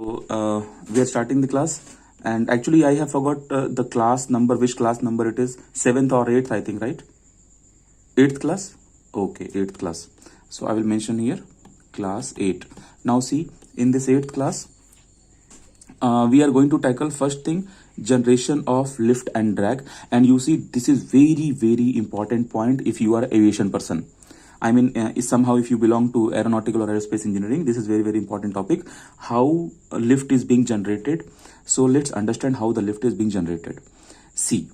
We are starting the class, and actually I have forgot the class number, which class number it is, 7th or 8th, I think, right? 8th class. Okay, 8th class. So I will mention here class 8. Now see, in this 8th class we are going to tackle first thing, generation of lift and drag. And you see, this is very important point if you are aviation person. I mean, somehow if you belong to aeronautical or aerospace engineering, this is very important topic, how a lift is being generated. So let's understand how the lift is being generated. See,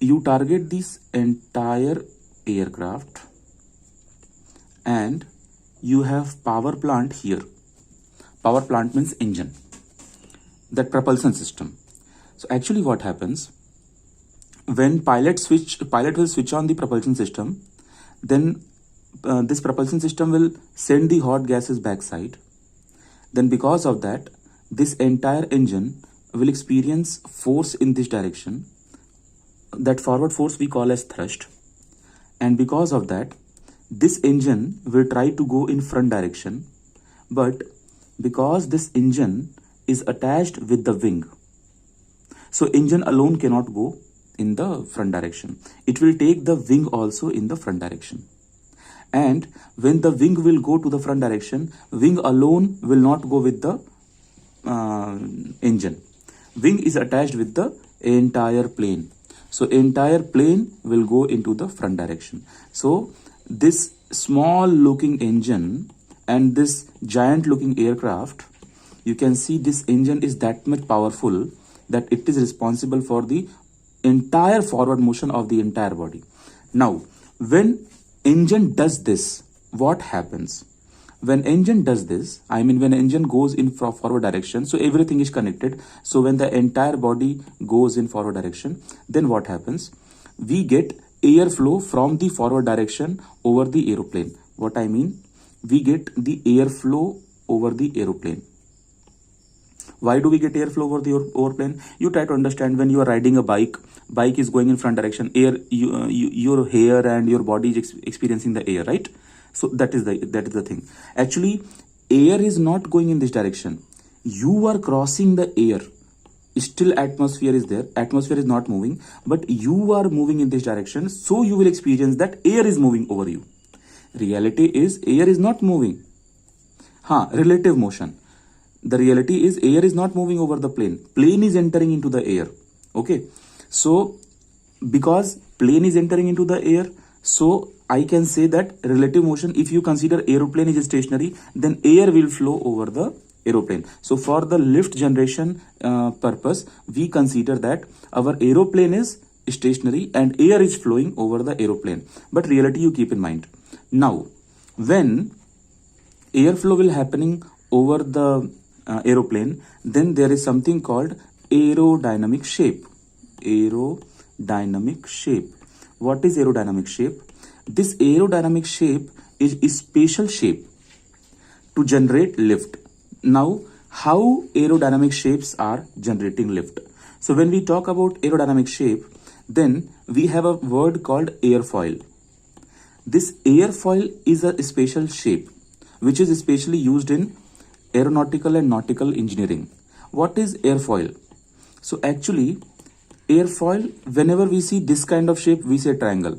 you target this entire aircraft and you have power plant here. Power plant means engine, that propulsion system. So actually what happens, when pilot will switch on the propulsion system, then this propulsion system will send the hot gases backside. Then because of that, this entire engine will experience force in this direction. That forward force we call as thrust. And because of that, this engine will try to go in front direction. But because this engine is attached with the wing, so engine alone cannot go in the front direction. It will take the wing also in the front direction. And when the wing will go to the front direction, wing alone will not go with the engine. Wing is attached with the entire plane. So entire plane will go into the front direction. So this small looking engine and this giant looking aircraft, you can see this engine is that much powerful that it is responsible for the entire forward motion of the entire body. Now, when engine does this, what happens? When engine does this, I mean when engine goes in forward direction, so everything is connected. So when the entire body goes in forward direction, then what happens? We get airflow from the forward direction over the aeroplane. What I mean? We get the airflow over the aeroplane. Why do we get airflow over the airplane? You try to understand, when you are riding a bike is going in front direction, your hair and your body is experiencing the air, right? So that is the thing. Actually, air is not going in this direction. You are crossing the air. Still atmosphere is there. Atmosphere is not moving, but you are moving in this direction. So you will experience that air is moving over you. Reality is air is not moving. Relative motion. The reality is air is not moving over the plane. Plane is entering into the air. Okay. So because plane is entering into the air, so I can say that relative motion, if you consider aeroplane is stationary, then air will flow over the aeroplane. So for the lift generation purpose, we consider that our aeroplane is stationary and air is flowing over the aeroplane. But reality you keep in mind. Now, when airflow will happening over the aeroplane, then there is something called aerodynamic shape. Aerodynamic shape. What is aerodynamic shape? This aerodynamic shape is a special shape to generate lift. Now, how aerodynamic shapes are generating lift? So when we talk about aerodynamic shape, then we have a word called airfoil. This airfoil is a special shape which is especially used in aeronautical and nautical engineering. What is airfoil? So actually, airfoil, whenever we see this kind of shape, we say triangle.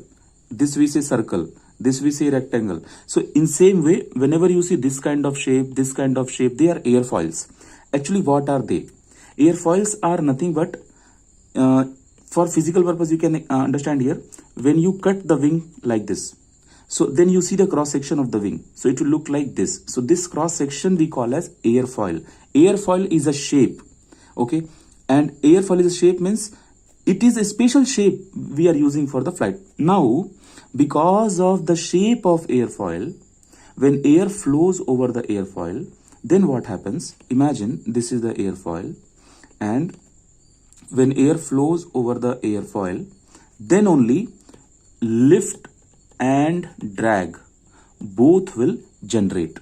This we say circle. This we say rectangle. So in same way, whenever you see this kind of shape, they are airfoils. Actually, what are they? Airfoils are nothing but, for physical purpose, you can understand here, when you cut the wing like this, so then you see the cross section of the wing. So it will look like this. So this cross section we call as airfoil. Airfoil is a shape. Okay. And airfoil is a shape means it is a special shape we are using for the flight. Now, because of the shape of airfoil, when air flows over the airfoil, then what happens? Imagine this is the airfoil, and when air flows over the airfoil, then only lift and drag both will generate.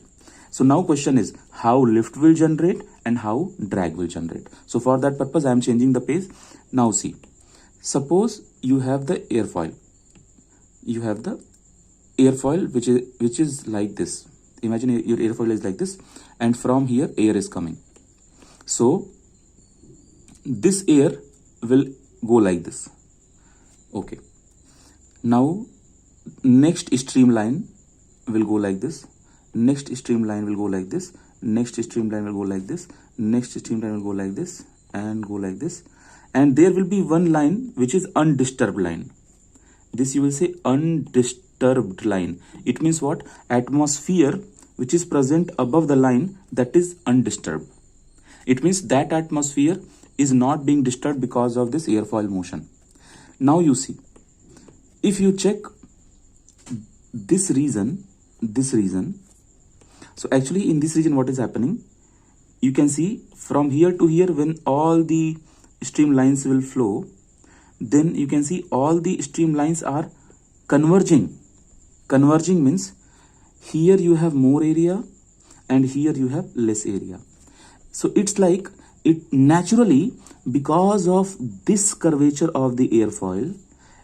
So now question is, how lift will generate and how drag will generate. So for that purpose, I am changing the page. Now see, suppose you have the airfoil. You have the airfoil which is like this. Imagine your airfoil is like this, and from here air is coming. So this air will go like this. Okay, now next streamline will go like this, next streamline will go like this, next streamline will go like this, next streamline will go like this, and go like this, and there will be one line which is undisturbed line. This you will say undisturbed line. It means what? Atmosphere which is present above the line, that is undisturbed. It means that atmosphere is not being disturbed because of this airfoil motion. Now you see, if you check this region, so actually in this region what is happening, you can see from here to here, when all the streamlines will flow, then you can see all the streamlines are converging. Converging means here you have more area and here you have less area. So it's like it naturally, because of this curvature of the airfoil,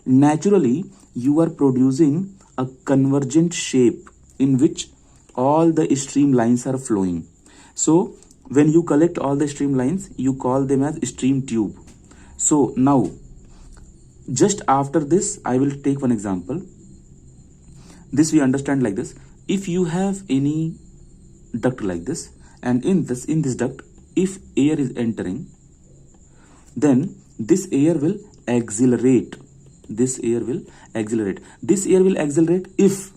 naturally you are producing a convergent shape in which all the streamlines are flowing. So when you collect all the streamlines, you call them as stream tube. So now, just after this, I will take one example. This we understand like this. If you have any duct like this, and in this duct, if air is entering, then this air will accelerate. This air will accelerate. This air will accelerate if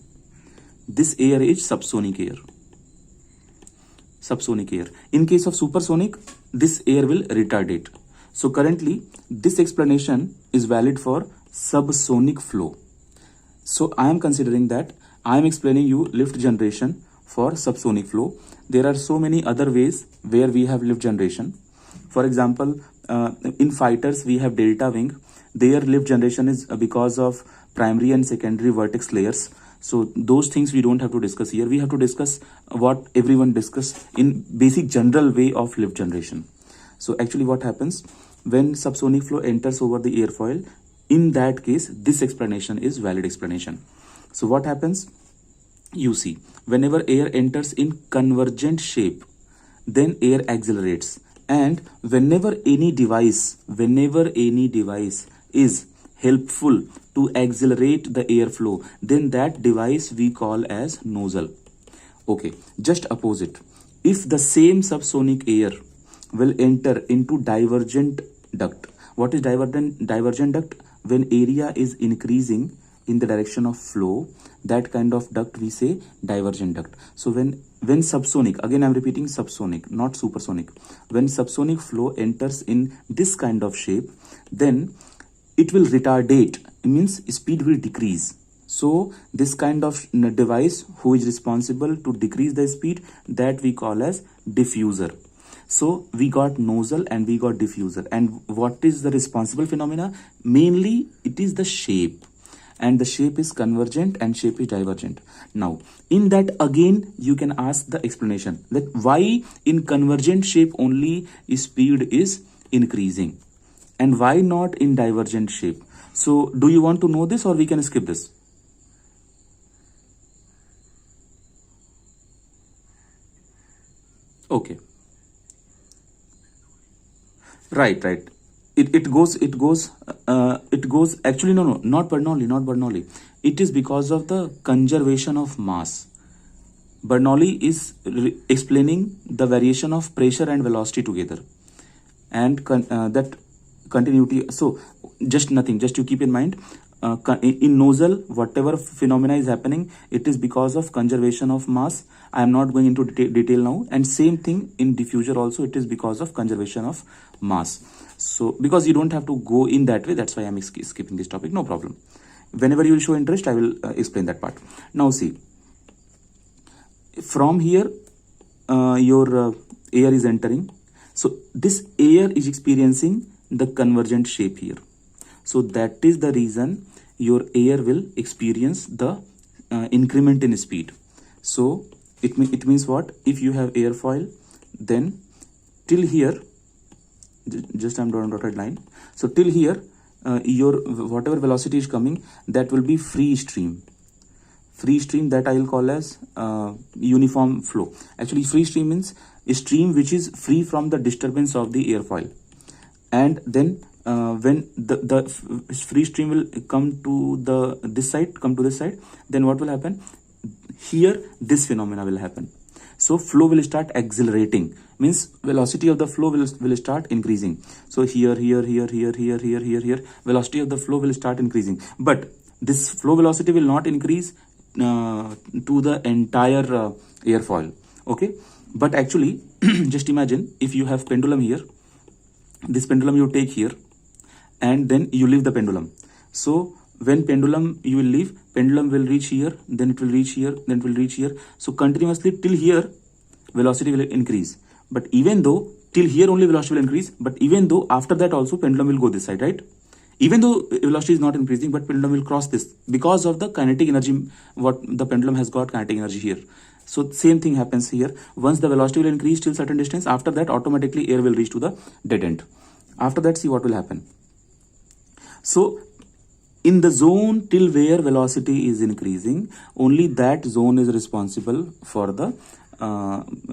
this air is subsonic air. Subsonic air. In case of supersonic, this air will retardate. So currently, this explanation is valid for subsonic flow. So I am considering that I am explaining you lift generation for subsonic flow. There are so many other ways where we have lift generation. For example, in fighters we have delta wing. Their lift generation is because of primary and secondary vertex layers. So those things we don't have to discuss here. We have to discuss what everyone discussed in basic general way of lift generation. So actually what happens when subsonic flow enters over the airfoil, in that case this explanation is valid explanation. So what happens? You see, whenever air enters in convergent shape, then air accelerates, and whenever any device is helpful to accelerate the airflow, then that device we call as nozzle. Okay, just opposite. If the same subsonic air will enter into divergent duct. What is divergent duct? When area is increasing in the direction of flow, that kind of duct we say divergent duct. So when subsonic, again I'm repeating subsonic, not supersonic, when subsonic flow enters in this kind of shape, then it will retardate. It means speed will decrease. So this kind of device who is responsible to decrease the speed, that we call as diffuser. So we got nozzle and we got diffuser. And what is the responsible phenomena? Mainly it is the shape. And the shape is convergent and shape is divergent. Now, in that again, you can ask the explanation that why in convergent shape only speed is increasing and why not in divergent shape. So do you want to know this or we can skip this? Okay. Right. It goes actually no, not Bernoulli. It is because of the conservation of mass. Bernoulli is explaining the variation of pressure and velocity together, and that continuity. So just nothing, just to keep in mind, in nozzle whatever phenomena is happening, it is because of conservation of mass. I am not going into detail now. And same thing in diffuser also, it is because of conservation of mass. So because you don't have to go in that way, that's why I'm skipping this topic, no problem. Whenever you will show interest, I will explain that part. Now see, from here your air is entering. So this air is experiencing the convergent shape here. So that is the reason your air will experience the increment in speed. So it means what? If you have airfoil, then till here, just I'm drawing dotted line. So till here, your whatever velocity is coming, that will be free stream. free stream, that I will call as uniform flow. Actually, free stream means a stream which is free from the disturbance of the airfoil. And then when the free stream will come to this side, then what will happen? Here this phenomena will happen. So flow will start accelerating, means velocity of the flow will start increasing. So here, velocity of the flow will start increasing. But this flow velocity will not increase to the entire airfoil. Okay, but actually just imagine if you have pendulum here, this pendulum you take here, and then you leave the pendulum. So when pendulum you will leave, pendulum will reach here, then it will reach here, then it will reach here. So continuously till here velocity will increase. But even though till here only velocity will increase, but even though after that also pendulum will go this side, right? Even though velocity is not increasing, but pendulum will cross this because of the kinetic energy, what the pendulum has got kinetic energy here. So same thing happens here. Once the velocity will increase till certain distance, after that automatically air will reach to the dead end. After that, see what will happen. So in the zone till where velocity is increasing, only that zone is responsible for the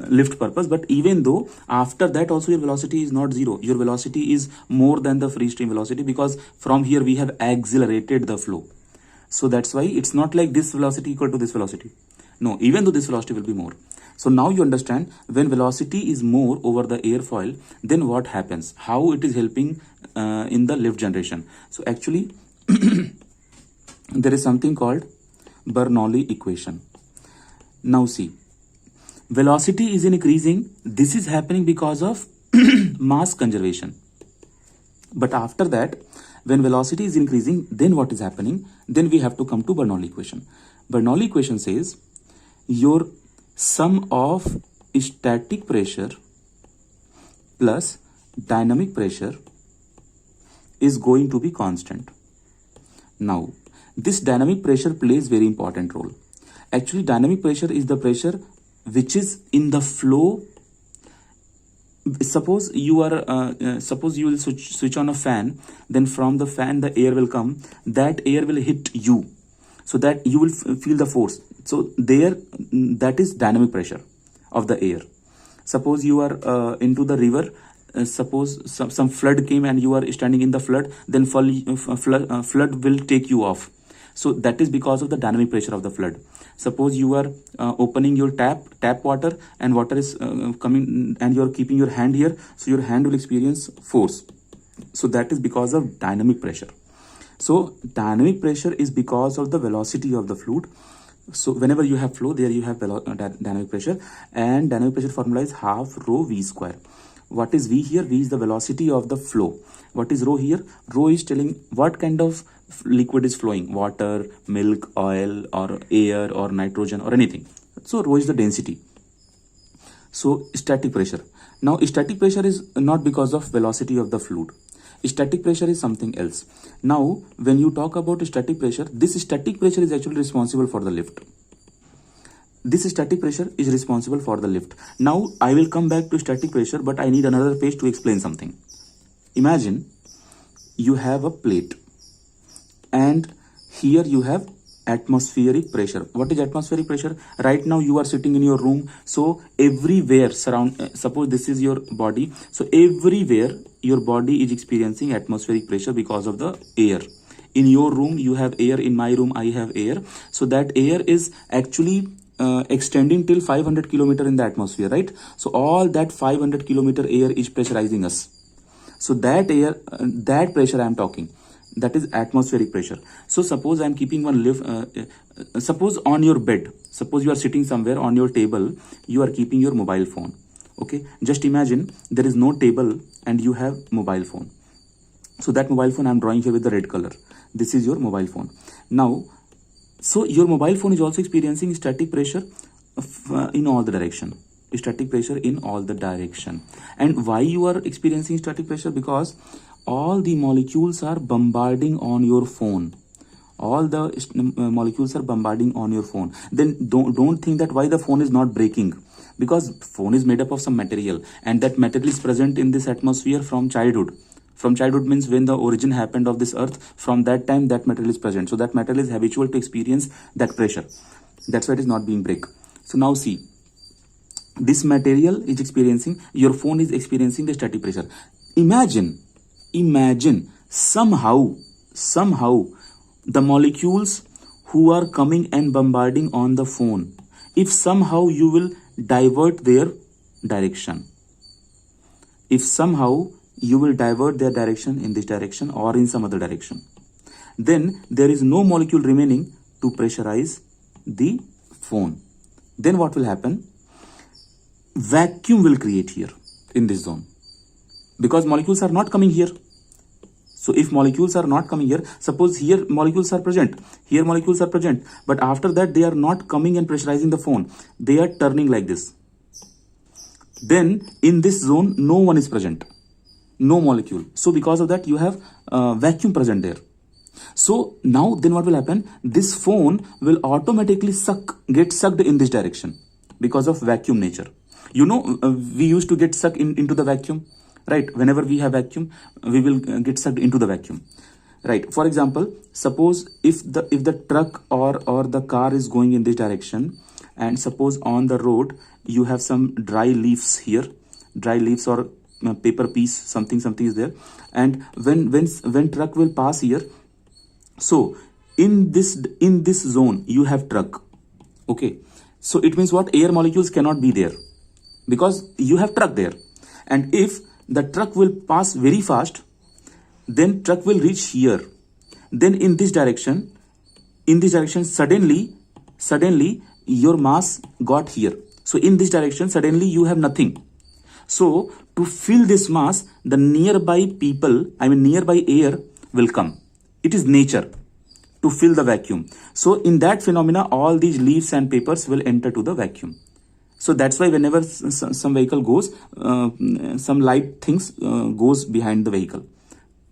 lift purpose. But even though after that also your velocity is not zero, your velocity is more than the free stream velocity, because from here we have accelerated the flow. So that's why it's not like this velocity equal to this velocity. No, even though this velocity will be more. So now you understand, when velocity is more over the airfoil, then what happens, how it is helping in the lift generation. So actually there is something called Bernoulli equation. Now see, velocity is increasing. This is happening because of mass conservation. But after that, when velocity is increasing, then what is happening? Then we have to come to Bernoulli equation. Bernoulli equation says your sum of static pressure plus dynamic pressure is going to be constant. Now, this dynamic pressure plays very important role. Actually, dynamic pressure is the pressure which is in the flow. Suppose you are suppose you will switch on a fan, then from the fan the air will come, that air will hit you, so that you will feel the force. So there, that is dynamic pressure of the air. Suppose you are into the river, suppose some flood came and you are standing in the flood, then flood will take you off. So that is because of the dynamic pressure of the flood. Suppose you are opening your tap water, and water is coming, and you are keeping your hand here, so your hand will experience force. So that is because of dynamic pressure. So dynamic pressure is because of the velocity of the fluid. So whenever you have flow, there you have dynamic pressure, and dynamic pressure formula is half rho v square. What is v here? V is the velocity of the flow. What is rho here? Rho is telling what kind of liquid is flowing, water, milk, oil, or air, or nitrogen, or anything. So rho is the density. So static pressure. Now static pressure is not because of velocity of the fluid. Static pressure is something else. Now when you talk about static pressure, this static pressure is actually responsible for the lift. This static pressure is responsible for the lift. Now I will come back to static pressure, but I need another page to explain something. Imagine you have a plate, and here you have atmospheric pressure. What is atmospheric pressure? Right now you are sitting in your room, so everywhere suppose this is your body, so everywhere your body is experiencing atmospheric pressure because of the air. In your room you have air, in my room I have air, so that air is actually extending till 500 kilometer in the atmosphere, right? So all that 500 kilometer air is pressurizing us. So that air, that pressure I am talking, that is atmospheric pressure. So suppose I am keeping one lift, suppose on your bed, suppose you are sitting somewhere on your table, you are keeping your mobile phone. Okay, just imagine there is no table and you have mobile phone. So that mobile phone I am drawing here with the red color. This is your mobile phone. Now, so your mobile phone is also experiencing static pressure in all the direction. Static pressure in all the direction. And why you are experiencing static pressure? Because all the molecules are bombarding on your phone. All the molecules are bombarding on your phone. Then don't think that why the phone is not breaking, because phone is made up of some material, and that material is present in this atmosphere from childhood. From childhood means when the origin happened of this earth, from that time that material is present. So that material is habitual to experience that pressure. That's why it is not being break. So now see, this material is experiencing, your phone is experiencing the static pressure. Imagine somehow the molecules who are coming and bombarding on the phone, if somehow you will divert their direction, if somehow you will divert their direction in this direction or in some other direction, then there is no molecule remaining to pressurize the phone. Then what will happen? Vacuum will create here in this zone, because molecules are not coming here. So if molecules are not coming here, suppose here molecules are present, here molecules are present, but after that they are not coming and pressurizing the phone, they are turning like this. Then in this zone no one is present, no molecule. So because of that you have vacuum present there. So now then what will happen? This phone will automatically get sucked in this direction because of vacuum nature. You know, we used to get sucked into the vacuum, right? Whenever we have vacuum, we will get sucked into the vacuum, right? For example, suppose if the truck or the car is going in this direction, and suppose on the road you have some dry leaves here, dry leaves or paper piece, something is there, and when truck will pass here, so in this zone you have truck, okay? So it means what? Air molecules cannot be there because you have truck there. And if the truck will pass very fast, then truck will reach here. Then in this direction, suddenly your mass got here. So in this direction, suddenly you have nothing. So to fill this mass, the nearby air will come. It is nature to fill the vacuum. So in that phenomena, all these leaves and papers will enter to the vacuum. So that's why whenever some vehicle goes, some light things goes behind the vehicle.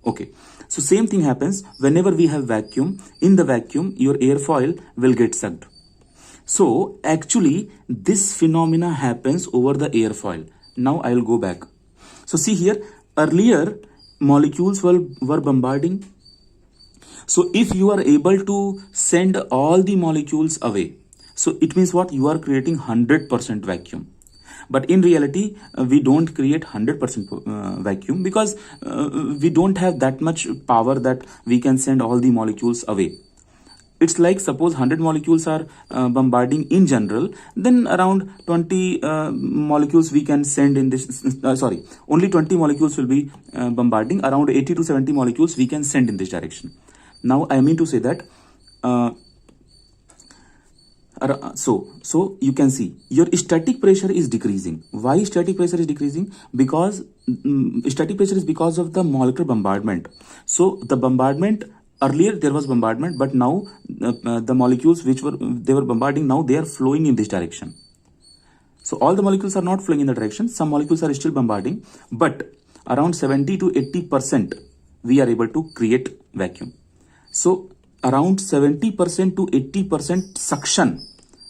Okay. So same thing happens whenever we have vacuum. In the vacuum, your airfoil will get sucked. So actually this phenomena happens over the airfoil. Now I will go back. So see here, earlier molecules were bombarding. So if you are able to send all the molecules away, so it means what? You are creating 100% vacuum. But in reality, we don't create 100% vacuum because we don't have that much power that we can send all the molecules away. It's like suppose 100 molecules are bombarding in general, then around 20 molecules we can send in this, only 20 molecules will be bombarding, around 80 to 70 molecules we can send in this direction. Now I mean to say that so you can see your static pressure is decreasing. Why static pressure is decreasing? Because static pressure is because of the molecular bombardment. So the bombardment, earlier there was bombardment, but now the molecules they were bombarding, now they are flowing in this direction. So all the molecules are not flowing in the direction. Some molecules are still bombarding, but around 70 to 80% we are able to create vacuum. So around 70% to 80% suction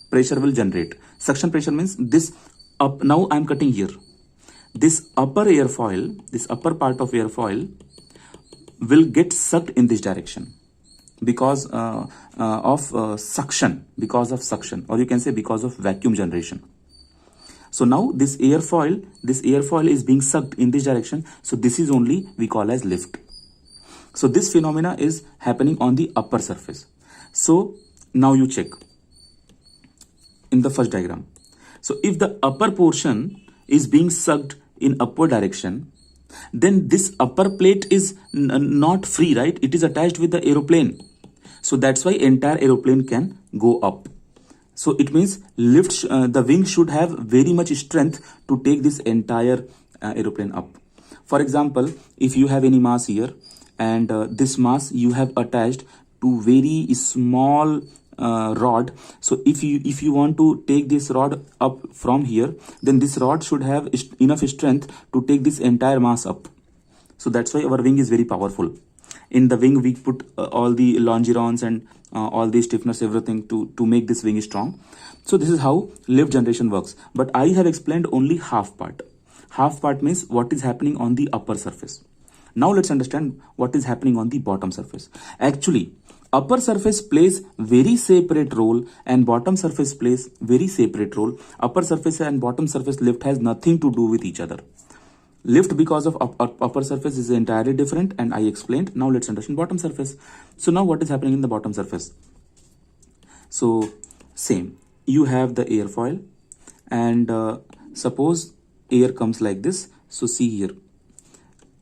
pressure will generate. Suction pressure means this up. Now I am cutting here. This upper airfoil, this upper part of airfoil will get sucked in this direction because of suction, or you can say because of vacuum generation. So now this airfoil is being sucked in this direction. So this is only we call as lift. So this phenomena is happening on the upper surface. So now you check in the first diagram. So if the upper portion is being sucked in upward direction, then this upper plate is not free, right? It is attached with the aeroplane. So that's why entire aeroplane can go up. So it means the wing should have very much strength to take this entire aeroplane up. For example, if you have any mass here, and this mass you have attached to very small rod. So if you want to take this rod up from here, then this rod should have enough strength to take this entire mass up. So that's why our wing is very powerful. In the wing we put all the longerons and all the stiffness, everything to make this wing strong. So this is how lift generation works. But I have explained only half part. Half part means what is happening on the upper surface. Now let's understand what is happening on the bottom surface. Actually, Upper surface plays very separate role and bottom surface plays very separate role. Upper surface and bottom surface lift has nothing to do with each other. Lift because of upper surface is entirely different, and I explained. Now let's understand bottom surface. So now what is happening in the bottom surface? So same, you have the airfoil, and suppose air comes like this. So see here,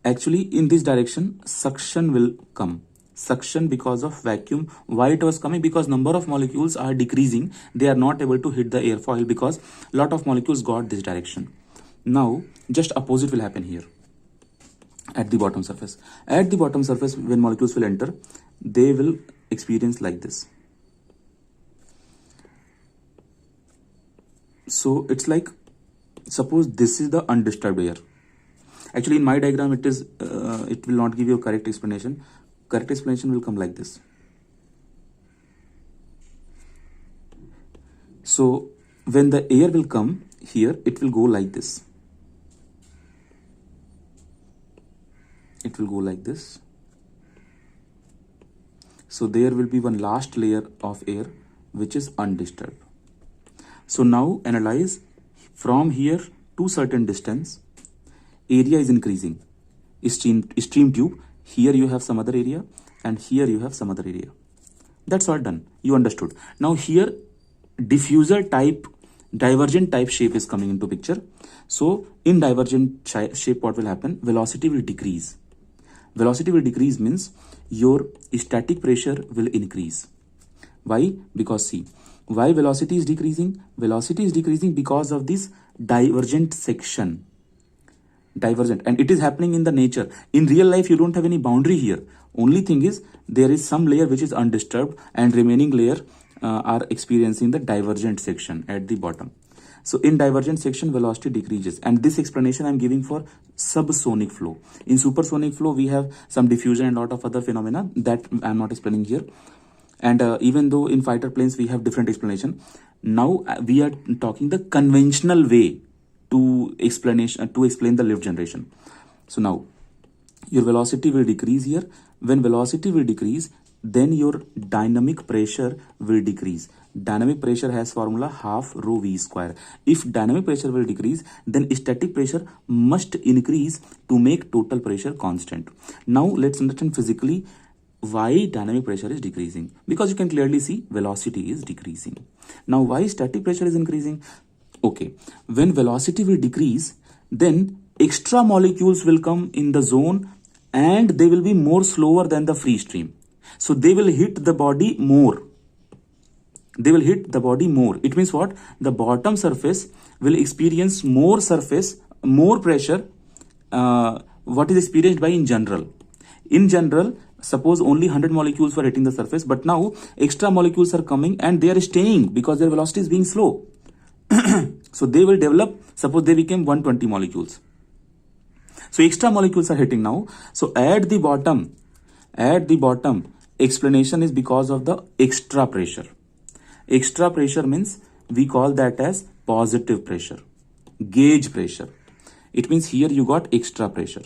actually in this direction suction will come. Suction because of vacuum. Why it was coming? Because number of molecules are decreasing. They are not able to hit the airfoil because lot of molecules got this direction. Now just opposite will happen here at the bottom surface. At the bottom surface, when molecules will enter, they will experience like this. So it's like, suppose this is the undisturbed air. Actually in my diagram it is it will not give you a correct explanation. Correct explanation will come like this. So when the air will come here, it will go like this. It will go like this. So there will be one last layer of air which is undisturbed. So now analyze from here to certain distance, area is increasing. Stream tube, here you have some other area and here you have some other area. That's all done. You understood. Now here diffuser type, divergent type shape is coming into picture. So in divergent shape, what will happen? Velocity will decrease. Velocity will decrease means your static pressure will increase. Why? Because see, why velocity is decreasing? Velocity is decreasing because of this divergent section. Divergent, and it is happening in the nature. In real life you don't have any boundary here. Only thing is there is some layer which is undisturbed and remaining layer are experiencing the divergent section at the bottom. So in divergent section velocity decreases, and this explanation I'm giving for subsonic flow. In supersonic flow we have some diffusion and lot of other phenomena that I'm not explaining here. And even though in fighter planes we have different explanation, now we are talking the conventional way to explain the lift generation. So now your velocity will decrease here. When velocity will decrease, then your dynamic pressure will decrease. Dynamic pressure has formula half rho v square. If dynamic pressure will decrease, then static pressure must increase to make total pressure constant. Now let's understand physically why dynamic pressure is decreasing, because you can clearly see velocity is decreasing. Now why static pressure is increasing? Okay, when velocity will decrease, then extra molecules will come in the zone and they will be more slower than the free stream. So they will hit the body more. They will hit the body more. It means what? The bottom surface will experience more pressure, what is experienced by in general. In general, suppose only 100 molecules were hitting the surface, but now extra molecules are coming and they are staying because their velocity is being slow. So they will develop, suppose they became 120 molecules. So extra molecules are hitting now. So at the bottom, explanation is because of the extra pressure. Extra pressure means we call that as positive pressure, gauge pressure. It means here you got extra pressure.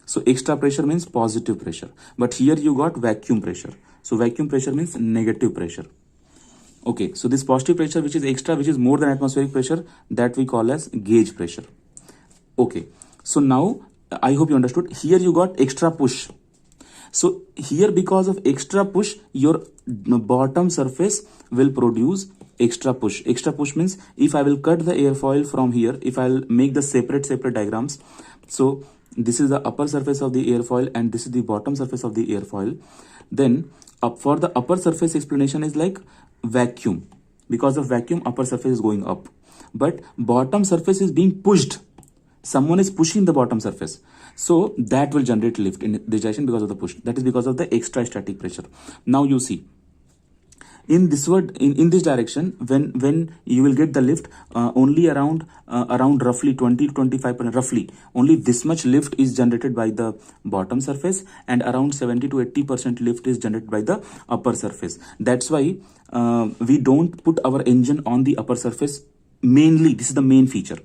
So extra pressure means positive pressure, but here you got vacuum pressure. So vacuum pressure means negative pressure. Okay, so this positive pressure which is extra, which is more than atmospheric pressure, that we call as gauge pressure. Okay, so now I hope you understood. Here you got extra push. So here because of extra push, your bottom surface will produce extra push. Extra push means if I will cut the airfoil from here, if I'll make the separate diagrams. So this is the upper surface of the airfoil and this is the bottom surface of the airfoil. Then for the upper surface explanation is like vacuum. Because of vacuum, upper surface is going up. But bottom surface is being pushed. Someone is pushing the bottom surface. So that will generate lift in this direction because of the push. That is because of the extra static pressure. Now you see, in this in this direction, when you will get the lift, only around roughly 20 to 25%, roughly only this much lift is generated by the bottom surface, and around 70 to 80% lift is generated by the upper surface. That's why we don't put our engine on the upper surface mainly. This is the main feature.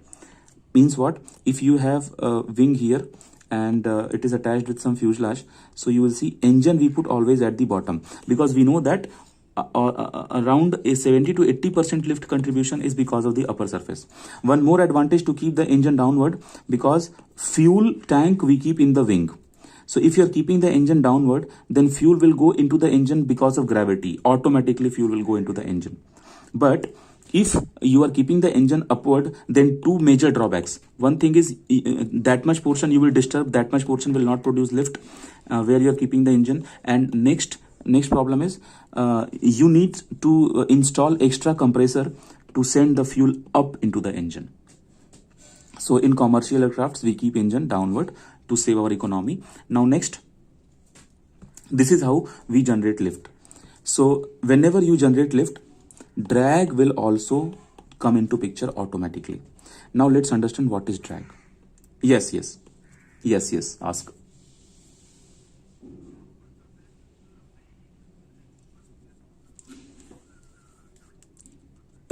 Means what? If you have a wing here and it is attached with some fuselage. So you will see engine we put always at the bottom, because we know that around a 70 to 80% lift contribution is because of the upper surface. One more advantage to keep the engine downward, because fuel tank we keep in the wing. So if you are keeping the engine downward, then fuel will go into the engine because of gravity. Automatically fuel will go into the engine. But if you are keeping the engine upward, then two major drawbacks. One thing is that much portion you will disturb, that much portion will not produce lift where you are keeping the engine. And next problem is you need to install extra compressor to send the fuel up into the engine. So in commercial aircrafts, we keep engine downward to save our economy. Now next, this is how we generate lift. So whenever you generate lift, drag will also come into picture automatically. Now let's understand what is drag. Yes, ask.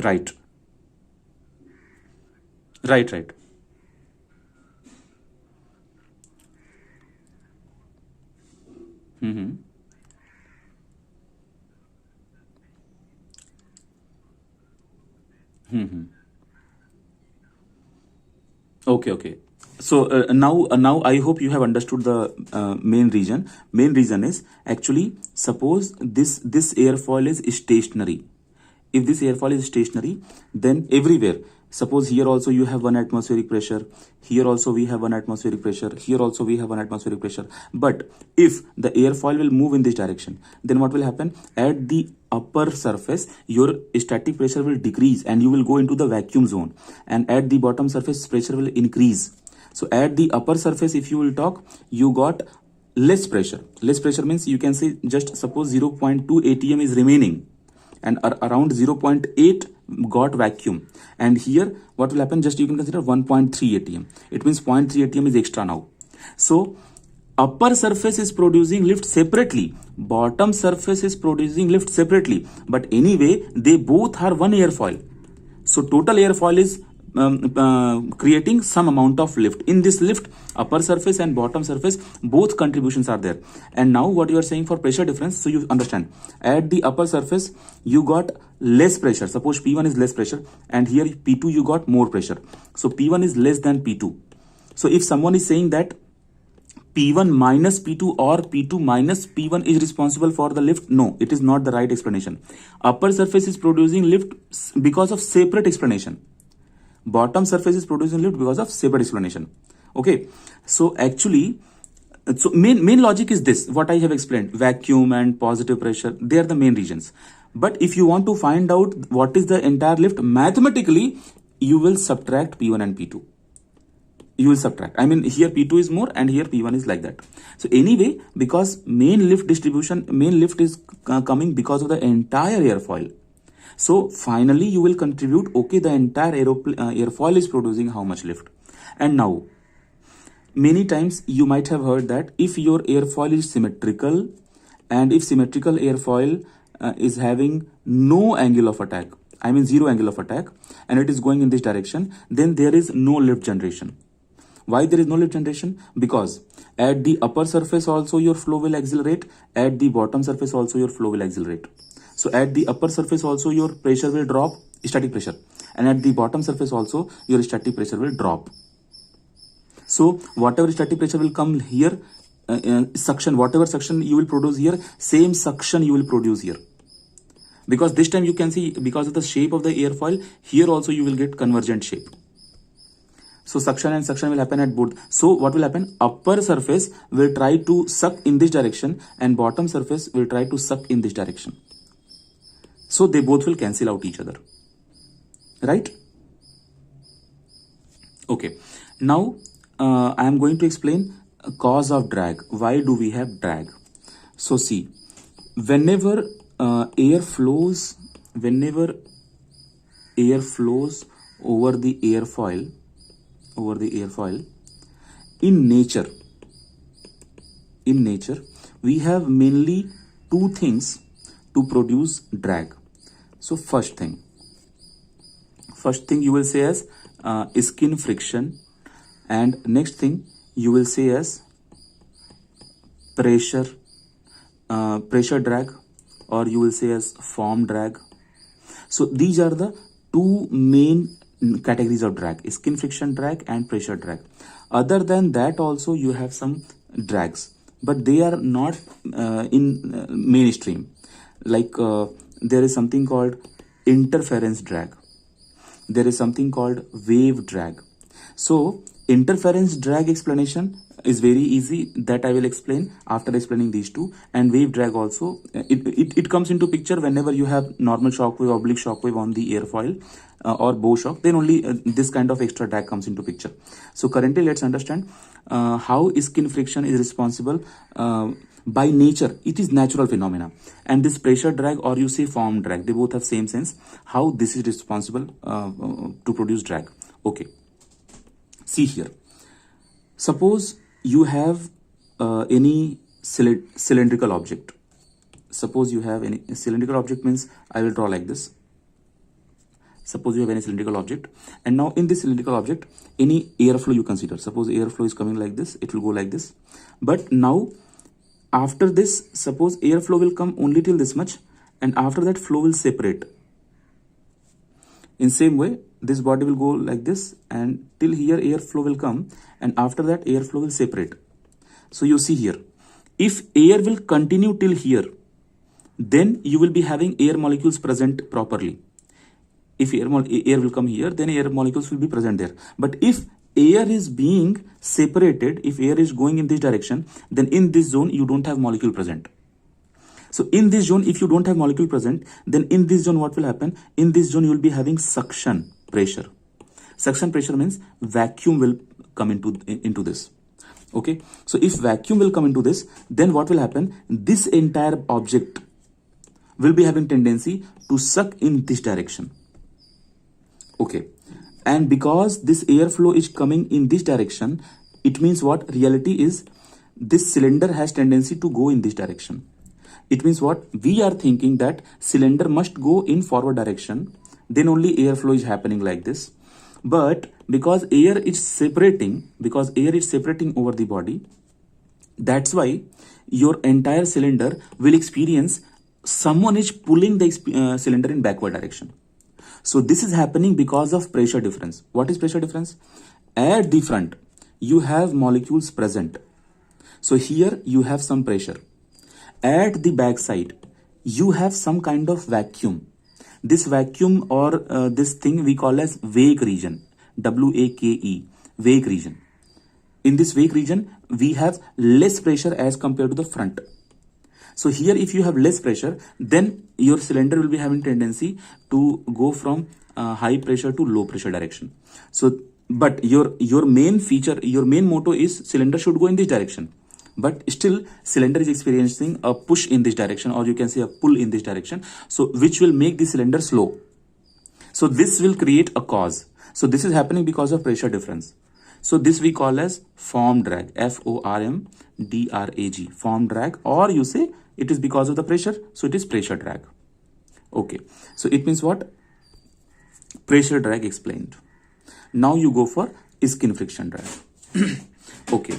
Right. Mm-hmm. Mm-hmm. Okay. So now I hope you have understood the main reason. Main reason is actually, suppose this airfoil is stationary. If this airfoil is stationary, then everywhere, suppose here also you have 1 atmospheric pressure, here also we have 1 atmospheric pressure, here also we have 1 atmospheric pressure. But if the airfoil will move in this direction, then what will happen? At the upper surface, your static pressure will decrease and you will go into the vacuum zone, and at the bottom surface pressure will increase. So at the upper surface, if you will talk, you got less pressure. Less pressure means you can say, just suppose 0.2 atm is remaining, and around 0.8 got vacuum, and here what will happen, just you can consider 1.3 atm. It means 0.3 atm is extra now. So upper surface is producing lift separately, bottom surface is producing lift separately, but anyway they both are one airfoil. So total airfoil is creating some amount of lift. In this lift, upper surface and bottom surface, both contributions are there. And now what you are saying for pressure difference, so you understand, at the upper surface you got less pressure. Suppose P1 is less pressure, and here P2 you got more pressure. So P1 is less than P2. So if someone is saying that P1 minus P2 or P2 minus P1 is responsible for the lift, no, it is not the right explanation. Upper surface is producing lift because of separate explanation. Bottom surface is producing lift because of separate explanation. Okay, so actually, so main logic is this, what I have explained: vacuum and positive pressure, they are the main regions. But if you want to find out what is the entire lift, mathematically you will subtract P1 and P2. You will subtract, I mean here P2 is more and here P1 is like that. So anyway, because main lift distribution, main lift is coming because of the entire airfoil. So finally you will contribute, okay, the entire airfoil is producing how much lift. And now, many times you might have heard that if your airfoil is symmetrical, and if symmetrical airfoil is having no angle of attack, I mean zero angle of attack, and it is going in this direction, then there is no lift generation. Why there is no lift generation? Because at the upper surface also your flow will accelerate, at the bottom surface also your flow will accelerate. So at the upper surface also your pressure will drop, static pressure, and at the bottom surface also your static pressure will drop. So whatever static pressure will come here, suction, whatever suction you will produce here, same suction you will produce here. Because this time you can see, because of the shape of the airfoil, here also you will get convergent shape. So suction and suction will happen at both. So what will happen? Upper surface will try to suck in this direction and bottom surface will try to suck in this direction. So they both will cancel out each other, right? Okay, now I am going to explain cause of drag. Why do we have drag? So see, whenever air flows over the airfoil, in nature we have mainly two things to produce drag. So first thing you will say as skin friction, and next thing you will say as pressure drag, or you will say as form drag. So these are the two main categories of drag: skin friction drag and pressure drag. Other than that also you have some drags, but they are not in mainstream. Like there is something called interference drag, there is something called wave drag. So interference drag explanation is very easy, that I will explain after explaining these two. And wave drag also, it comes into picture whenever you have normal shock wave, oblique shock wave on the airfoil or bow shock, then only this kind of extra drag comes into picture. So currently let's understand how skin friction is responsible. By nature, it is natural phenomena, and this pressure drag, or you say form drag, they both have same sense, how this is responsible to produce drag. Okay, see here, suppose you have any cylindrical object. Suppose you have any cylindrical object, means I will draw like this. Suppose you have any cylindrical object, and now in this cylindrical object, any airflow you consider. Suppose airflow is coming like this, it will go like this. But now after this, suppose airflow will come only till this much, and after that flow will separate. In same way, this body will go like this, and till here airflow will come, and after that airflow will separate. So you see here, if air will continue till here, then you will be having air molecules present properly. If air will come here, then air molecules will be present there. But if air is being separated, if air is going in this direction, then in this zone you don't have molecule present. So in this zone, if you don't have molecule present, then in this zone what will happen? In this zone you will be having suction pressure. Suction pressure means vacuum will come into this. Okay, so if vacuum will come into this, then what will happen? This entire object will be having tendency to suck in this direction. Okay, and because this airflow is coming in this direction, it means what? Reality is this cylinder has tendency to go in this direction. It means what? We are thinking that cylinder must go in forward direction, then only airflow is happening like this. But because air is separating over the body, that's why your entire cylinder will experience someone is pulling the cylinder in backward direction. So this is happening because of pressure difference. What is pressure difference? At the front, you have molecules present. So here you have some pressure. At the back side, you have some kind of vacuum. This vacuum or this thing we call as wake region, W-A-K-E, wake region. In this wake region, we have less pressure as compared to the front. So here if you have less pressure, then your cylinder will be having tendency to go from high pressure to low pressure direction. So, but your main feature, your main motto is cylinder should go in this direction. But still cylinder is experiencing a push in this direction, or you can say a pull in this direction. So which will make the cylinder slow. So this will create a cause. So this is happening because of pressure difference. So this we call as form drag, F-O-R-M-D-R-A-G, form drag, or you say it is because of the pressure. So it is pressure drag. Okay. So it means what? Pressure drag explained. Now you go for skin friction drag. Okay.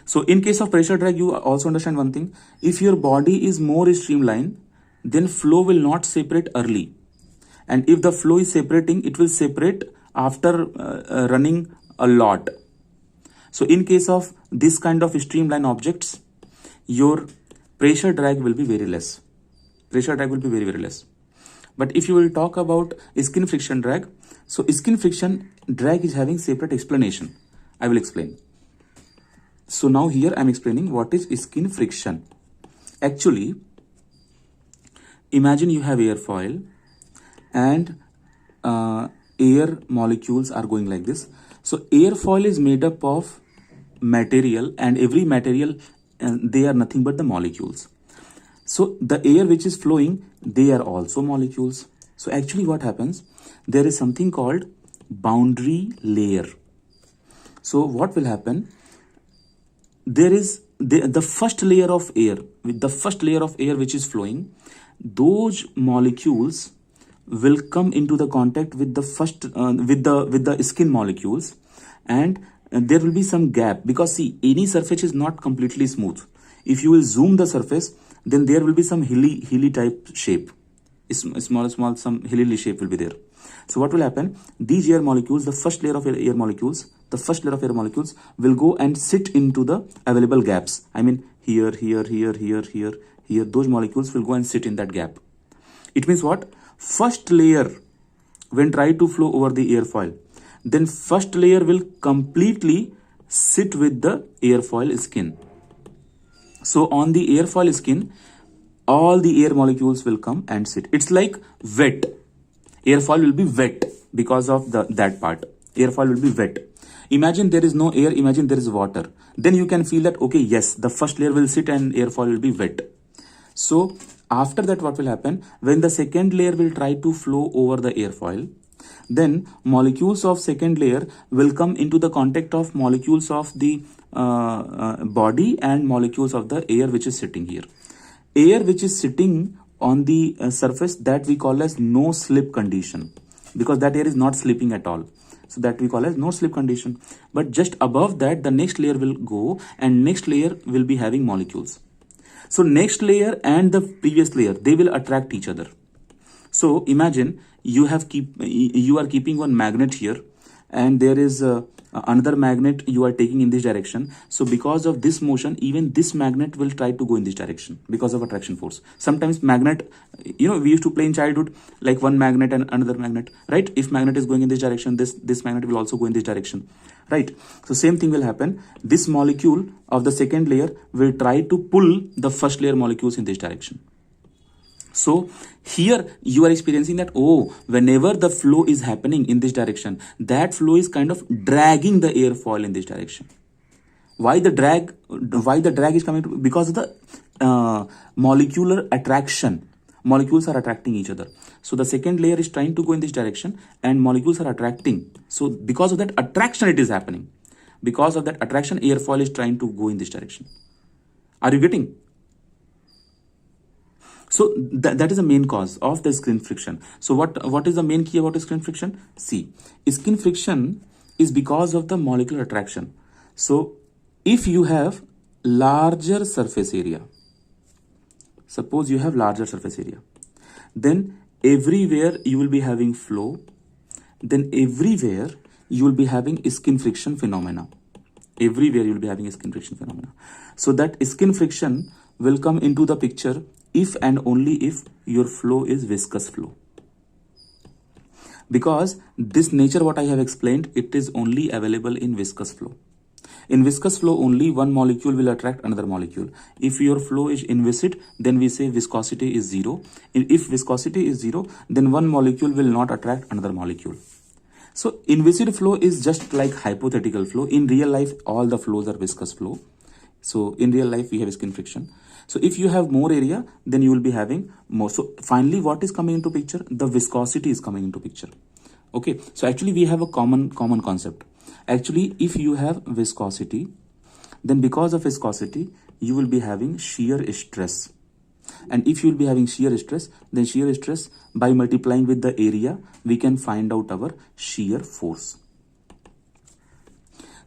So in case of pressure drag, you also understand one thing. If your body is more streamlined, then flow will not separate early. And if the flow is separating, it will separate after running a lot. So in case of this kind of streamlined objects, your pressure drag will be very less. Pressure drag will be very, very less. But if you will talk about skin friction drag, so skin friction drag is having separate explanation. I will explain. So now here I am explaining what is skin friction. Actually, imagine you have airfoil and air molecules are going like this. So airfoil is made up of material, and every material, they are nothing but the molecules. So the air which is flowing, they are also molecules. So actually what happens? There is something called boundary layer. So what will happen? There is the first layer of air, with the first layer of air which is flowing, those molecules will come into the contact with the first with the skin molecules, and there will be some gap, because see, any surface is not completely smooth. If you will zoom the surface, then there will be some hilly type shape. Small some hilly shape will be there. So what will happen? These air molecules, the first layer of air molecules, will go and sit into the available gaps. I mean here, those molecules will go and sit in that gap. It means what? First layer, when try to flow over the airfoil, then first layer will completely sit with the airfoil skin. So on the airfoil skin, all the air molecules will come and sit. It's like wet. Airfoil will be wet because of that part. Airfoil will be wet. Imagine there is no air, imagine there is water. Then you can feel that, okay, yes, the first layer will sit and airfoil will be wet. So after that, what will happen? When the second layer will try to flow over the airfoil, then molecules of second layer will come into the contact of molecules of the body and molecules of the air which is sitting here. Air which is sitting on the surface, that we call as no slip condition, because that air is not slipping at all. So that we call as no slip condition. But just above that, the next layer will go, and next layer will be having molecules. So next layer and the previous layer, they will attract each other. So imagine you are keeping one magnet here, and there is another magnet you are taking in this direction. So because of this motion, even this magnet will try to go in this direction because of attraction force. Sometimes magnet, we used to play in childhood, like one magnet and another magnet, right? If magnet is going in this direction, this magnet will also go in this direction, right? So same thing will happen. This molecule of the second layer will try to pull the first layer molecules in this direction. So here you are experiencing that, oh, whenever the flow is happening in this direction, that flow is kind of dragging the airfoil in this direction. Why the drag is coming to? Because of the molecular attraction. Molecules are attracting each other. So the second layer is trying to go in this direction, and molecules are attracting. So because of that attraction, it is happening. Because of that attraction, airfoil is trying to go in this direction. Are you getting? So that is the main cause of the skin friction. So what is the main key about skin friction? See, skin friction is because of the molecular attraction. So if you have larger surface area, suppose you have larger surface area, then everywhere you will be having flow, then everywhere you will be having skin friction phenomena. Everywhere you will be having a skin friction phenomena. So that skin friction will come into the picture if and only if your flow is viscous flow. Because this nature, what I have explained, it is only available in viscous flow. In viscous flow, only one molecule will attract another molecule. If your flow is inviscid, then we say viscosity is 0. If viscosity is 0, then one molecule will not attract another molecule. So inviscid flow is just like hypothetical flow. In real life, all the flows are viscous flow. So in real life, we have skin friction. So if you have more area, then you will be having more. So finally, what is coming into picture? The viscosity is coming into picture. Okay. So actually, we have a common concept. Actually, if you have viscosity, then because of viscosity, you will be having shear stress. And if you will be having shear stress, then shear stress, by multiplying with the area, we can find out our shear force.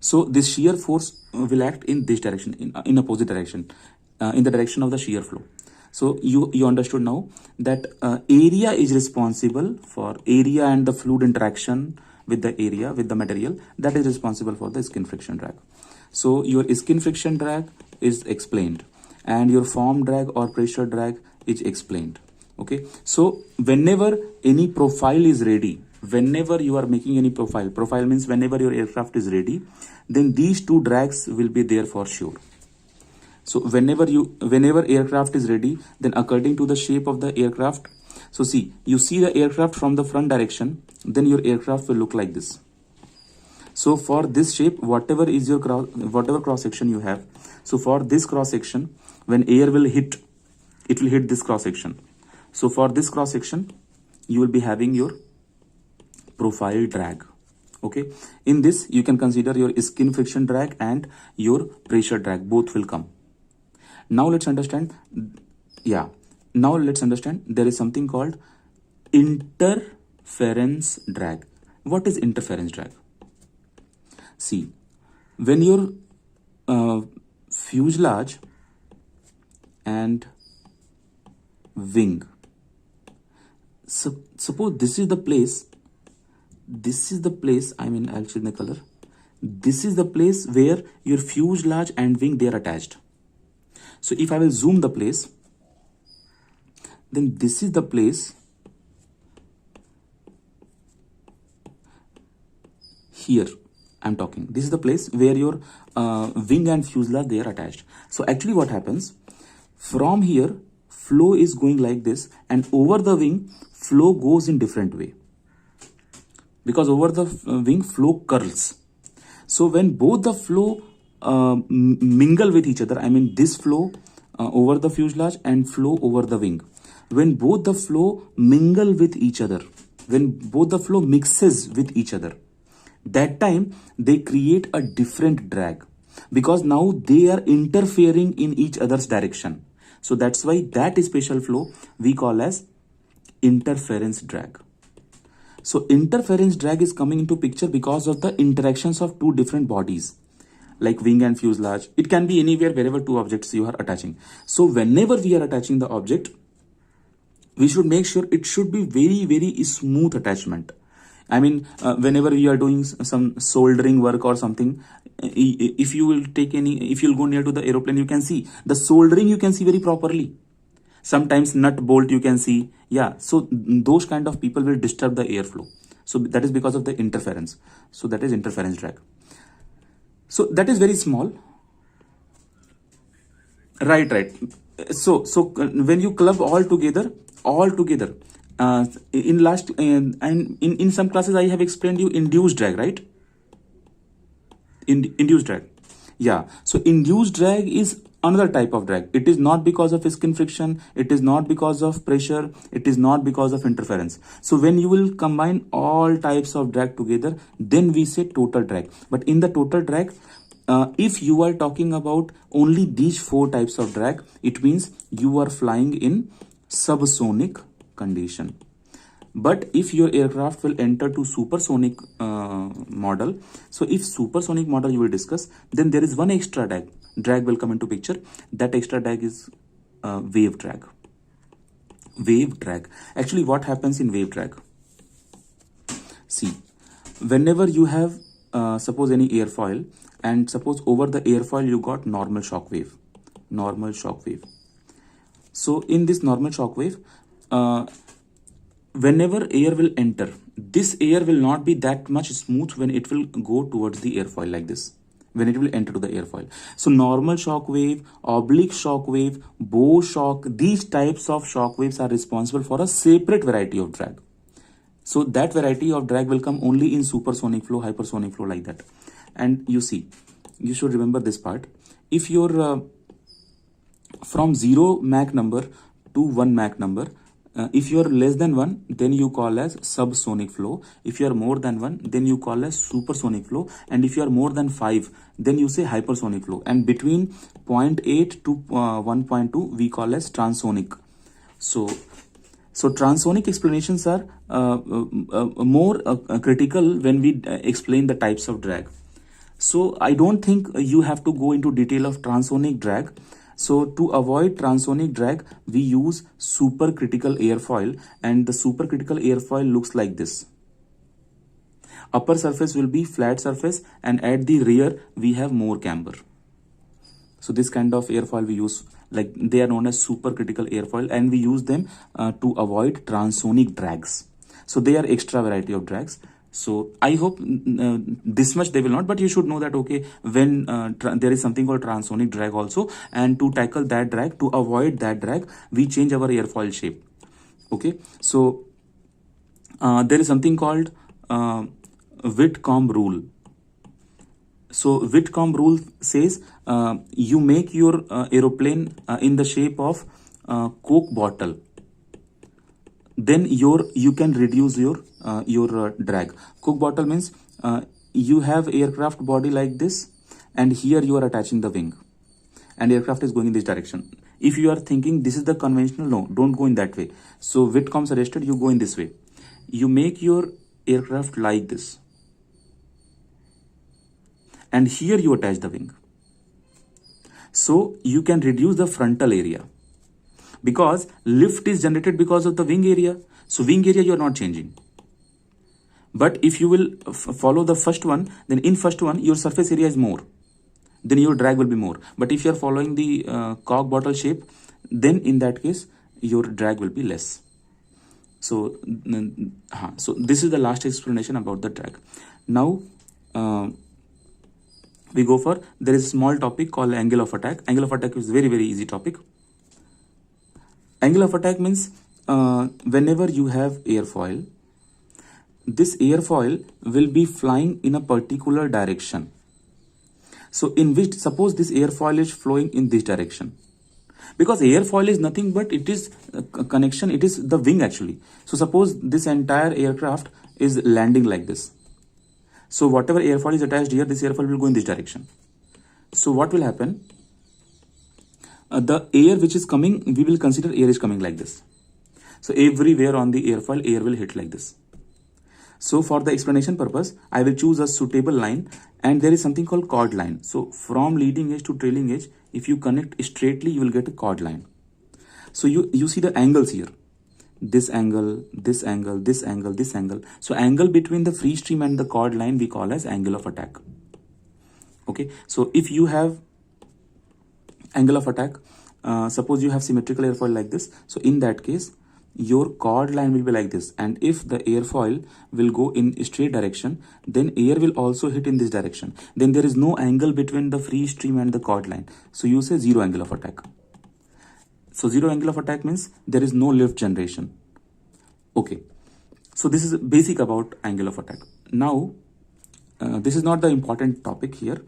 So this shear force will act in this direction, in opposite direction, in the direction of the shear flow. So you understood now that area is responsible for area and the fluid interaction with the area, with the material, that is responsible for the skin friction drag. So your skin friction drag is explained, and your form drag or pressure drag is explained. Okay. So whenever any profile is ready, whenever you are making any profile means whenever your aircraft is ready, then these two drags will be there for sure. So whenever aircraft is ready, then according to the shape of the aircraft, so see, you see the aircraft from the front direction, then your aircraft will look like this. So for this shape, whatever is your whatever cross section you have, so for this cross section, when air will hit, it will hit this cross section. So for this cross section, you will be having your profile drag. Okay. In this, you can consider your skin friction drag and your pressure drag, both will come. Now let's understand. Yeah. Now let's understand there is something called interference drag. What is interference drag? See, when your fuselage and wing, suppose this is the place, I mean, I'll change the color. This is the place where your fuselage and wing, they are attached. So if I will zoom the place, then this is the place here I'm talking. This is the place where your wing and fuselage, they are attached. So actually what happens, from here flow is going like this, and over the wing flow goes in different way, because over the wing flow curls. So when both the flow mingle with each other, I mean this flow over the fuselage and flow over the wing, when both the flow mingle with each other, when both the flow mixes with each other, that time they create a different drag, because now they are interfering in each other's direction. So that's why that special flow we call as interference drag. So interference drag is coming into picture because of the interactions of two different bodies, like wing and fuselage. It can be anywhere, wherever two objects you are attaching. So whenever we are attaching the object, we should make sure it should be very, very smooth attachment. I mean, whenever we are doing some soldering work or something, if you will take if you'll go near to the aeroplane, you can see the soldering, you can see very properly. Sometimes nut bolt you can see. Yeah, so those kind of people will disturb the airflow. So that is because of the interference. So that is interference drag. So that is very small. Right. So when you club all together, in last and in some classes I have explained you induced drag, right? Induced drag. Yeah. So induced drag is another type of drag. It is not because of skin friction. It is not because of pressure. It is not because of interference. So when you will combine all types of drag together, then we say total drag. But in the total drag, if you are talking about only these four types of drag, it means you are flying in subsonic condition. But if your aircraft will enter to supersonic model, so if supersonic model you will discuss, then there is one extra drag will come into picture. That extra drag is wave drag. Wave drag. Actually, what happens in wave drag? See, whenever you have suppose any airfoil, and suppose over the airfoil you got normal shock wave. So in this normal shock wave, whenever air will enter, this air will not be that much smooth when it will go towards the airfoil like this, when it will enter to the airfoil. So normal shock wave, oblique shock wave, bow shock, these types of shock waves are responsible for a separate variety of drag. So that variety of drag will come only in supersonic flow, hypersonic flow, like that. And you see, you should remember this part. If you're from 0 Mach number to 1 Mach number, if you are less than 1, then you call as subsonic flow. If you are more than 1, then you call as supersonic flow. And if you are more than 5, then you say hypersonic flow. And between 0.8 to 1.2, we call as transonic. So transonic explanations are more critical when we explain the types of drag. So I don't think you have to go into detail of transonic drag. So to avoid transonic drag, we use supercritical airfoil, and the supercritical airfoil looks like this. Upper surface will be flat surface, and at the rear we have more camber. So this kind of airfoil we use, like they are known as supercritical airfoil, and we use them to avoid transonic drags. So they are extra variety of drags. So I hope this much they will not, but you should know that, okay, when there is something called transonic drag also, and to tackle that drag, to avoid that drag, we change our airfoil shape. Okay, so there is something called Whitcomb rule. So Whitcomb rule says you make your aeroplane in the shape of Coke bottle, then you can reduce your drag. Coke bottle means you have aircraft body like this, and here you are attaching the wing, and aircraft is going in this direction. If you are thinking this is the conventional, no, don't go in that way. So Whitcomb suggested you go in this way. You make your aircraft like this, and here you attach the wing. So you can reduce the frontal area, because lift is generated because of the wing area. So wing area you are not changing. But if you will follow the first one, then in first one your surface area is more, then your drag will be more. But if you are following the cork bottle shape, then in that case your drag will be less. So so this is the last explanation about the drag. Now we go for, there is a small topic called angle of attack. Angle of attack is very easy topic. Angle of attack means whenever you have airfoil, this airfoil will be flying in a particular direction. So in which, suppose this airfoil is flowing in this direction, because airfoil is nothing but it is a connection, it is the wing actually. So suppose this entire aircraft is landing like this. So whatever airfoil is attached here, this airfoil will go in this direction. So what will happen? The air which is coming, we will consider air is coming like this. So everywhere on the airfoil, air will hit like this. So for the explanation purpose, I will choose a suitable line, and there is something called chord line. So from leading edge to trailing edge, if you connect straightly, you will get a chord line. So you see the angles here. This angle, this angle, this angle, this angle. So angle between the free stream and the chord line we call as angle of attack. Okay. So if you have angle of attack, suppose you have symmetrical airfoil like this. So in that case, your chord line will be like this, and if the airfoil will go in a straight direction, then air will also hit in this direction. Then there is no angle between the free stream and the chord line. So you say zero angle of attack. So zero angle of attack means there is no lift generation. Okay. So this is basic about angle of attack. Now, this is not the important topic here.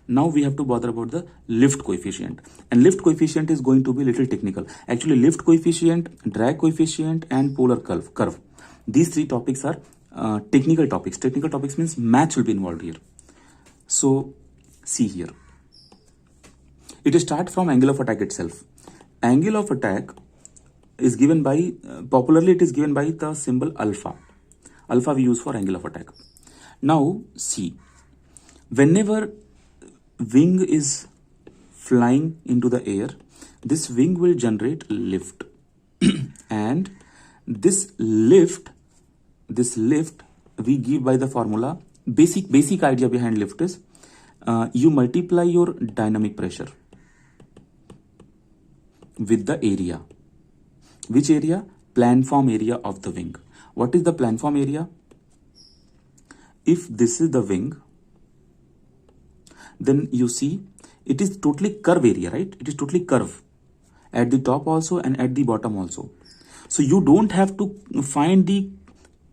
Now we have to bother about the lift coefficient, and lift coefficient is going to be little technical. Actually, lift coefficient, drag coefficient, and polar curve. These three topics are technical topics. Technical topics means maths will be involved here. So see here. It starts from angle of attack itself. Angle of attack is given by, popularly it is given by the symbol alpha. Alpha we use for angle of attack. Now see, whenever wing is flying into the air, this wing will generate lift and this lift we give by the formula. Basic idea behind lift is you multiply your dynamic pressure with the area. Which area? Planform area of the wing. What is the planform area? If this is the wing, then you see it is totally curve area, right? It is totally curve at the top also and at the bottom also. So you don't have to find the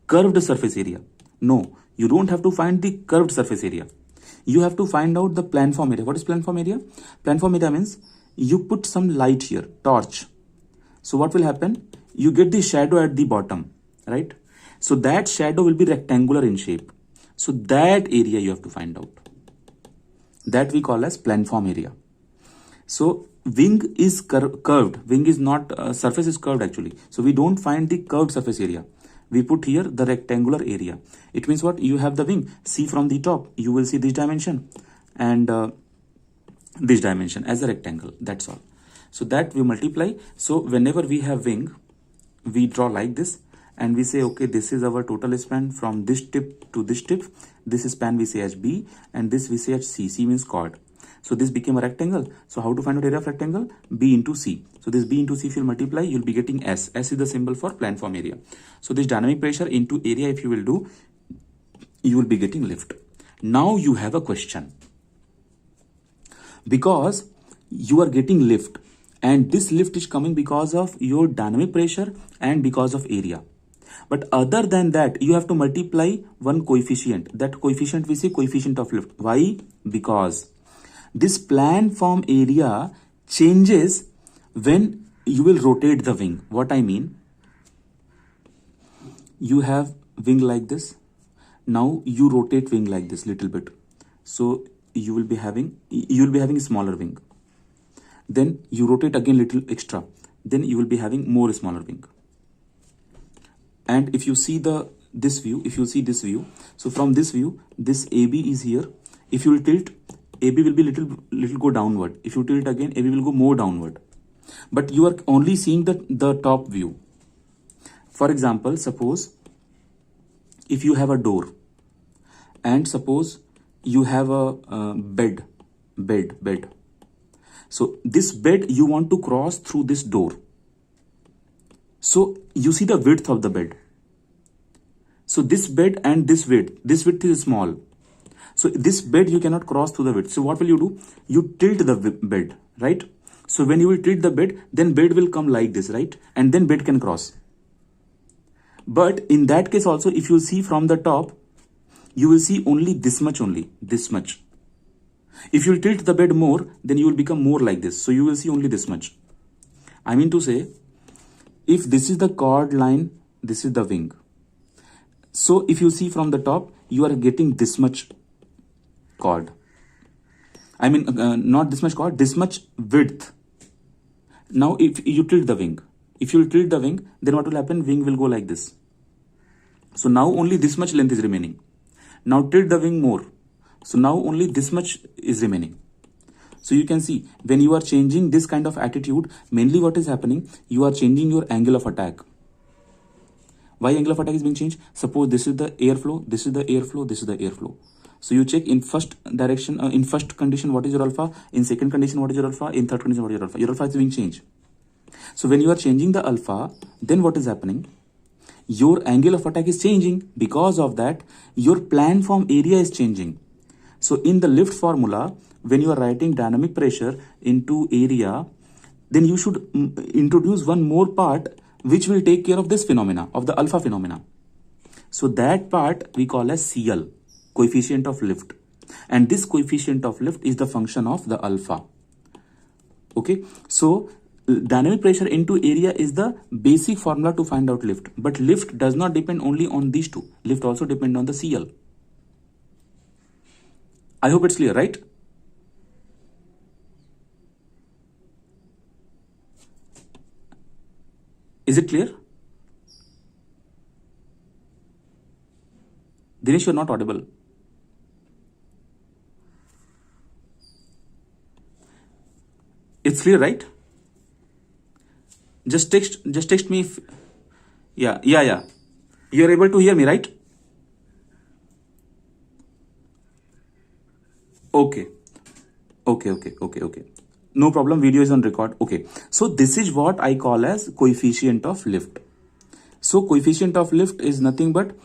curved surface area. No, you don't have to find the curved surface area. You have to find out the planform area. What is planform area? Planform area means you put some light here, torch. So what will happen? You get the shadow at the bottom, right? So that shadow will be rectangular in shape. So that area you have to find out. That we call as planform area. So wing is curved. Wing is not, surface is curved actually. So we don't find the curved surface area. We put here the rectangular area. It means what? You have the wing. See from the top, you will see this dimension and this dimension as a rectangle. That's all. So that we multiply. So whenever we have wing, we draw like this and we say, okay, this is our total span from this tip to this tip. This span we say as B and this we say as C. C means chord. So this became a rectangle. So how to find out area of rectangle? B into C. So this B into C, if you multiply, you'll be getting S. S is the symbol for planform area. So this dynamic pressure into area, if you will do, you will be getting lift. Now you have a question. Because you are getting lift and this lift is coming because of your dynamic pressure and because of area. But other than that, you have to multiply one coefficient. That coefficient we say coefficient of lift. Why? Because this planform area changes when you will rotate the wing. What I mean? You have wing like this. Now you rotate wing like this little bit. So you will be having a smaller wing. Then you rotate again little extra. Then you will be having more smaller wing. And if you see this view, so from this view, this AB is here If you will tilt, AB will be little go downward. If you tilt again, AB will go more downward. But you are only seeing the top view. For example, suppose if you have a door, and suppose you have a bed. So this bed you want to cross through this door. So you see the width of the bed. So this bed and this width is small. So this bed you cannot cross through the width. So what will you do? You tilt the bed, right? So when you will tilt the bed, then bed will come like this, right? And then bed can cross. But in that case also, if you see from the top, you will see only this much. If you tilt the bed more, then you will become more like this. So you will see only this much. I mean to say, if this is the chord line, this is the wing. So if you see from the top, you are getting this much chord. I mean, not this much chord, this much width. Now, if you tilt the wing, then what will happen? Wing will go like this. So now only this much length is remaining. Now tilt the wing more. So now only this much is remaining. So you can see when you are changing this kind of attitude, mainly what is happening, you are changing your angle of attack. Why angle of attack is being changed? Suppose this is the airflow, this is the airflow, this is the airflow. So you check in first direction, in first condition, what is your alpha? In second condition, what is your alpha? In third condition, what is your alpha? Your alpha is being changed. So when you are changing the alpha, then what is happening? Your angle of attack is changing. Because of that, your planform area is changing. So in the lift formula, when you are writing dynamic pressure into area, then you should introduce one more part which will take care of this phenomena, of the alpha phenomena. So that part we call as CL, coefficient of lift. And this coefficient of lift is the function of the alpha. Okay, so dynamic pressure into area is the basic formula to find out lift. But lift does not depend only on these two. Lift also depends on the CL. I hope it's clear, right? Is it clear? Dinesh, you're not audible. It's clear, right? Just text me if, yeah. You're able to hear me, right? Okay. No problem. Video is on record. Okay. So this is what I call as coefficient of lift. So coefficient of lift is nothing but,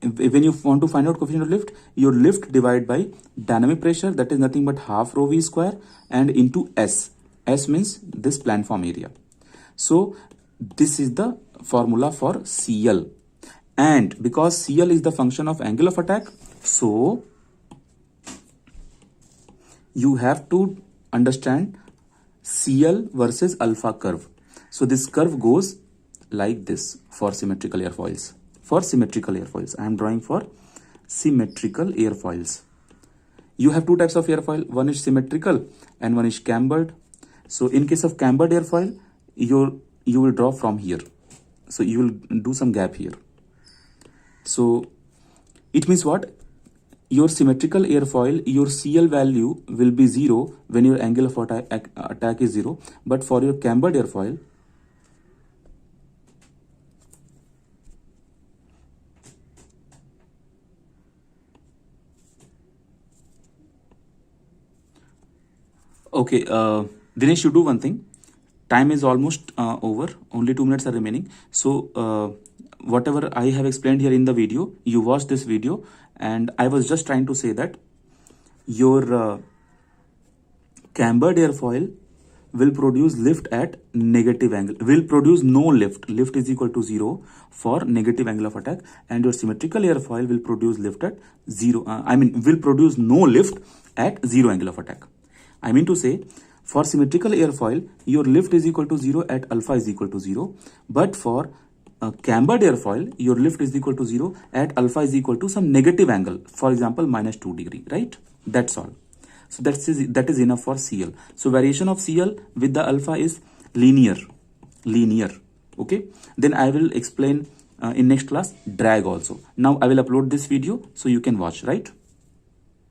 when you want to find out coefficient of lift, your lift divided by dynamic pressure, that is nothing but half rho v square, and into S. S means this planform area. So this is the formula for CL. And because CL is the function of angle of attack, so you have to understand CL versus alpha curve. So this curve goes like this for symmetrical airfoils. I am drawing for symmetrical airfoils. You have two types of airfoil. One is symmetrical and one is cambered. So in case of cambered airfoil, you will draw from here. So you will do some gap here. So it means what? Your symmetrical airfoil, your CL value will be 0 when your angle of attack is 0. But for your cambered airfoil, okay, Dinesh, you do one thing. Time is almost over. Only 2 minutes are remaining. So whatever I have explained here in the video, you watch this video, and I was just trying to say that your cambered airfoil will produce lift at negative angle, will produce no lift. Lift is equal to 0 for negative angle of attack, and your symmetrical airfoil will produce lift at 0. Will produce no lift at 0 angle of attack. I mean to say, for symmetrical airfoil, your lift is equal to 0 at alpha is equal to 0. But for cambered airfoil, your lift is equal to 0 at alpha is equal to some negative angle, for example -2 degree, right? That's all. So that is enough for CL. So variation of CL with the alpha is linear. Okay, then I will explain in next class drag also. Now I will upload this video so you can watch, right?